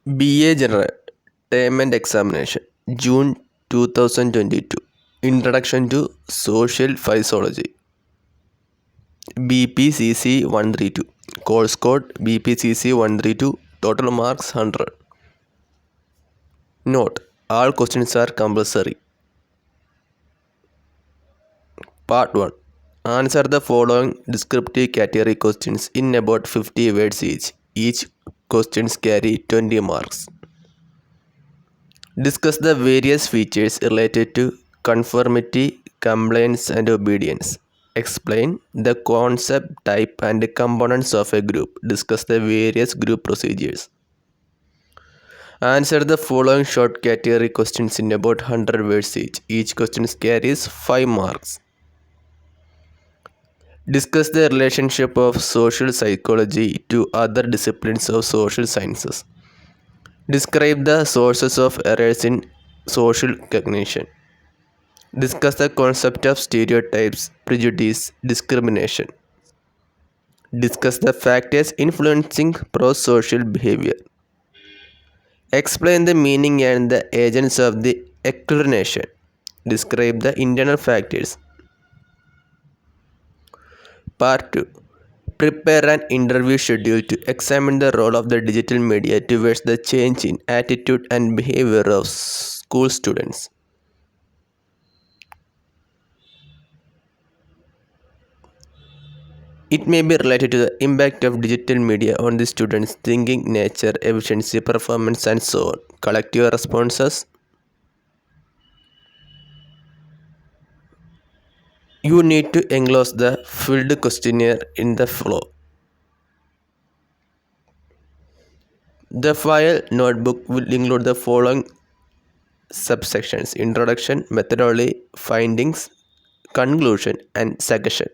BA General Term and Examination June 2022 Introduction to Social Physiology BPCC 132 Course Code BPCC 132 Total Marks 100 Note: all questions are compulsory. Part 1. Answer the following descriptive category questions in about 50 words each. Each questions carry 20 marks. Discuss the various features related to conformity, compliance and obedience. Explain the concept, type and components of a group. Discuss the various group procedures. Answer the following short category questions in about 100 words each. Each question carries 5 marks. Discuss the relationship of social psychology to other disciplines of social sciences. Describe the sources of errors in social cognition. Discuss the concept of stereotypes, prejudice, discrimination. Discuss the factors influencing pro-social behavior. Explain the meaning and the agents of the explanation. Describe the internal factors. Part 2. Prepare an interview schedule to examine the role of the digital media towards the change in attitude and behavior of school students. It may be related to the impact of digital media on the students' thinking, nature, efficiency, performance and so on. Collect your responses. You need to enclose the filled questionnaire in the flow. The file notebook will include the following subsections: introduction, methodology, findings, conclusion and suggestion.